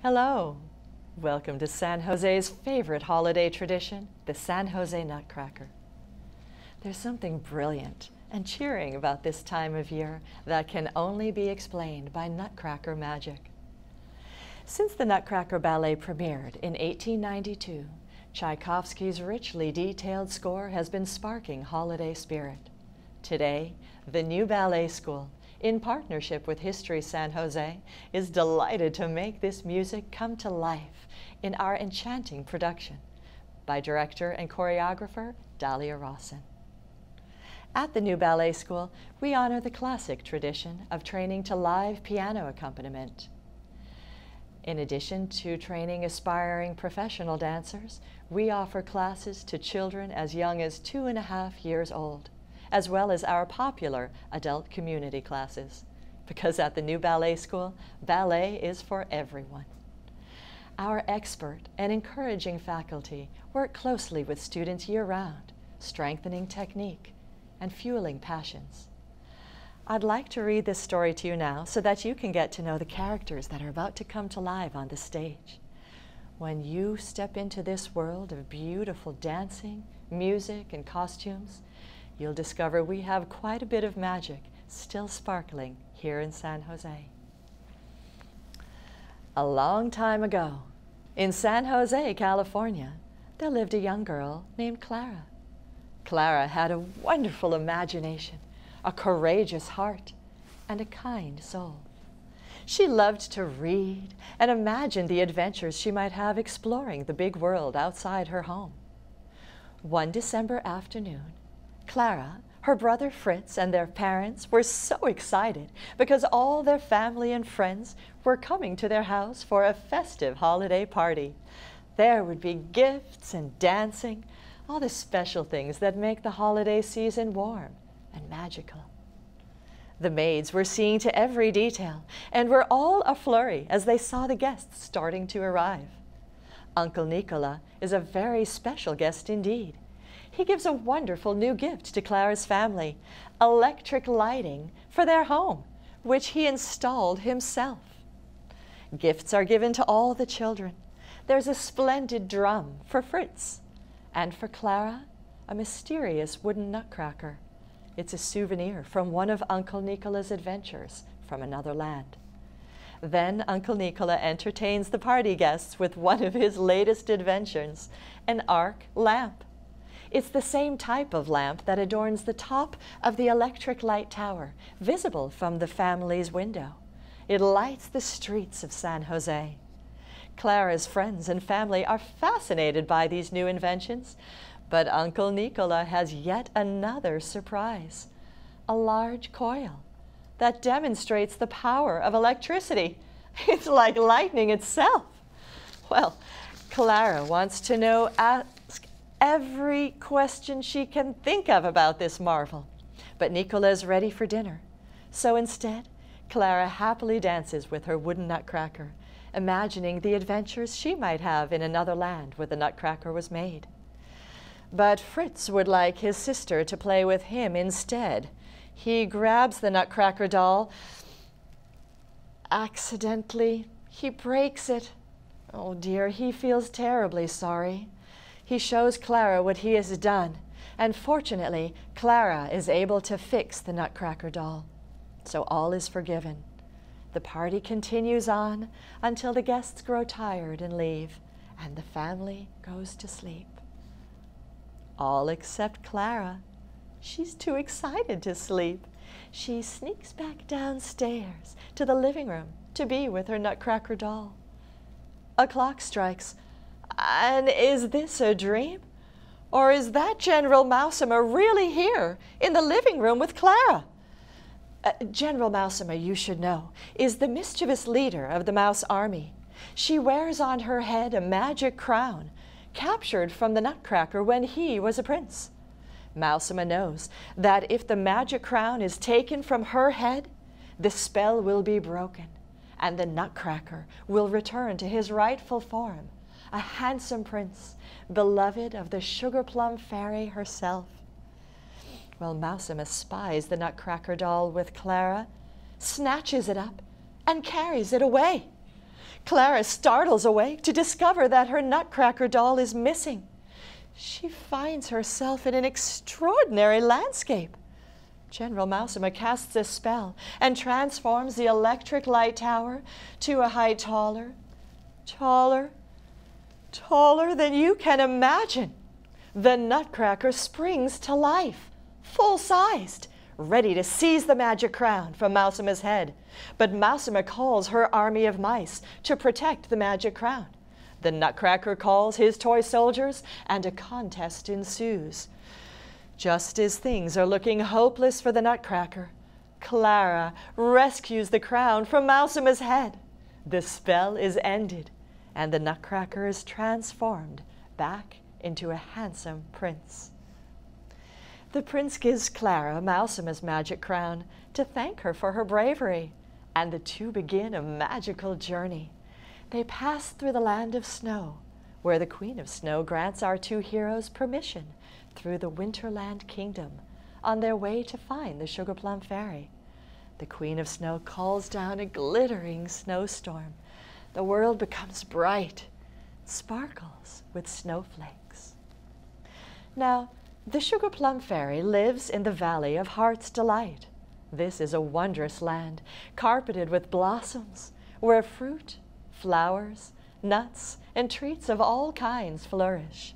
Hello! Welcome to San Jose's favorite holiday tradition, the San Jose Nutcracker. There's something brilliant and cheering about this time of year that can only be explained by Nutcracker magic. Since the Nutcracker Ballet premiered in 1892, Tchaikovsky's richly detailed score has been sparking holiday spirit. Today, the new ballet school, in partnership with History San Jose, is delighted to make this music come to life in our enchanting production by director and choreographer Dalia Rawson. At the new ballet school, we honor the classic tradition of training to live piano accompaniment. In addition to training aspiring professional dancers, we offer classes to children as young as 2.5 years old, as well as our popular adult community classes, because at the new ballet school, ballet is for everyone. Our expert and encouraging faculty work closely with students year-round, strengthening technique and fueling passions. I'd like to read this story to you now so that you can get to know the characters that are about to come to life on the stage. When you step into this world of beautiful dancing, music, and costumes, you'll discover we have quite a bit of magic still sparkling here in San Jose. A long time ago, in San Jose, California, there lived a young girl named Clara. Clara had a wonderful imagination, a courageous heart, and a kind soul. She loved to read and imagine the adventures she might have exploring the big world outside her home. One December afternoon, Clara, her brother Fritz, and their parents were so excited because all their family and friends were coming to their house for a festive holiday party. There would be gifts and dancing, all the special things that make the holiday season warm and magical. The maids were seeing to every detail and were all aflurry as they saw the guests starting to arrive. Uncle Nicola is a very special guest indeed. He gives a wonderful new gift to Clara's family, electric lighting for their home, which he installed himself. Gifts are given to all the children. There's a splendid drum for Fritz, and for Clara, a mysterious wooden nutcracker. It's a souvenir from one of Uncle Nicola's adventures from another land. Then Uncle Nicola entertains the party guests with one of his latest inventions, an arc lamp. It's the same type of lamp that adorns the top of the electric light tower, visible from the family's window. It lights the streets of San Jose. Clara's friends and family are fascinated by these new inventions, but Uncle Nicola has yet another surprise, a large coil that demonstrates the power of electricity. It's like lightning itself. Well, Clara wants to know every question she can think of about this marvel. But Nicola is ready for dinner. So instead, Clara happily dances with her wooden nutcracker, imagining the adventures she might have in another land where the nutcracker was made. But Fritz would like his sister to play with him instead. He grabs the nutcracker doll. Accidentally, he breaks it. Oh dear, he feels terribly sorry. He shows Clara what he has done, and fortunately, Clara is able to fix the nutcracker doll. So all is forgiven. The party continues on until the guests grow tired and leave, and the family goes to sleep. All except Clara. She's too excited to sleep. She sneaks back downstairs to the living room to be with her nutcracker doll. A clock strikes. And is this a dream? Or is that General Mousama really here in the living room with Clara? General Mousama, you should know, is the mischievous leader of the mouse army. She wears on her head a magic crown, captured from the Nutcracker when he was a prince. Mousama knows that if the magic crown is taken from her head, the spell will be broken, and the Nutcracker will return to his rightful form, a handsome prince, beloved of the sugar plum fairy herself. Well, Mousama spies the nutcracker doll with Clara, snatches it up, and carries it away. Clara startles awake to discover that her Nutcracker doll is missing. She finds herself in an extraordinary landscape. General Mousima casts a spell and transforms the electric light tower to a height taller than you can imagine. The Nutcracker springs to life, full-sized, ready to seize the magic crown from Mousima's head. But Mousima calls her army of mice to protect the magic crown. The Nutcracker calls his toy soldiers, and a contest ensues. Just as things are looking hopeless for the Nutcracker, Clara rescues the crown from Mousima's head. The spell is ended, and the Nutcracker is transformed back into a handsome prince. The prince gives Clara Mousima's magic crown to thank her for her bravery, and the two begin a magical journey. They pass through the land of snow, where the Queen of Snow grants our two heroes permission through the Winterland Kingdom on their way to find the Sugar Plum Fairy. The Queen of Snow calls down a glittering snowstorm. The world becomes bright, sparkles with snowflakes. Now, the Sugar Plum Fairy lives in the Valley of Heart's Delight. This is a wondrous land, carpeted with blossoms, where fruit, flowers, nuts, and treats of all kinds flourish.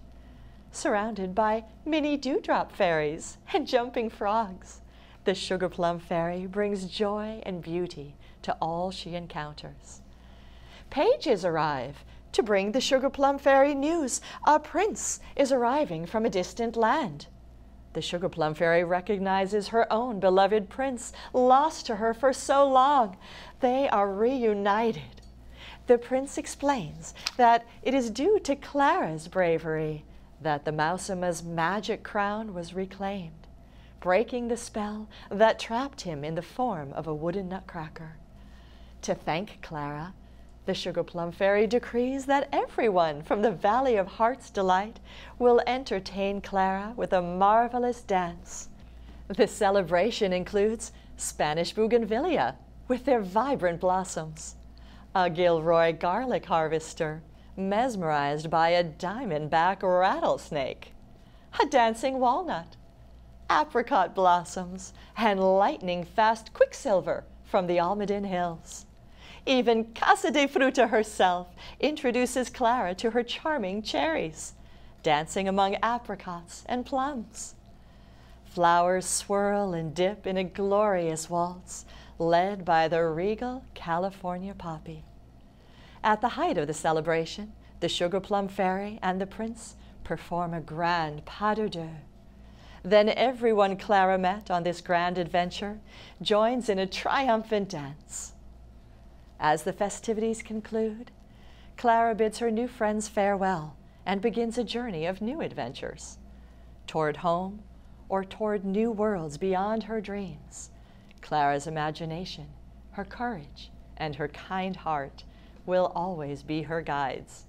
Surrounded by mini dewdrop fairies and jumping frogs, the Sugar Plum Fairy brings joy and beauty to all she encounters. Pages arrive to bring the Sugar Plum Fairy news. A prince is arriving from a distant land. The Sugar Plum Fairy recognizes her own beloved prince, lost to her for so long. They are reunited. The prince explains that it is due to Clara's bravery that the Mousima's magic crown was reclaimed, breaking the spell that trapped him in the form of a wooden nutcracker. To thank Clara, the Sugar Plum Fairy decrees that everyone from the Valley of Heart's Delight will entertain Clara with a marvelous dance. The celebration includes Spanish bougainvillea with their vibrant blossoms, a Gilroy garlic harvester mesmerized by a diamondback rattlesnake, a dancing walnut, apricot blossoms, and lightning-fast quicksilver from the Almaden Hills. Even Casa de Fruta herself introduces Clara to her charming cherries, dancing among apricots and plums. Flowers swirl and dip in a glorious waltz, led by the regal California poppy. At the height of the celebration, the Sugar Plum Fairy and the prince perform a grand pas de deux. Then everyone Clara met on this grand adventure joins in a triumphant dance. As the festivities conclude, Clara bids her new friends farewell and begins a journey of new adventures, toward home or toward new worlds beyond her dreams. Clara's imagination, her courage, and her kind heart will always be her guides.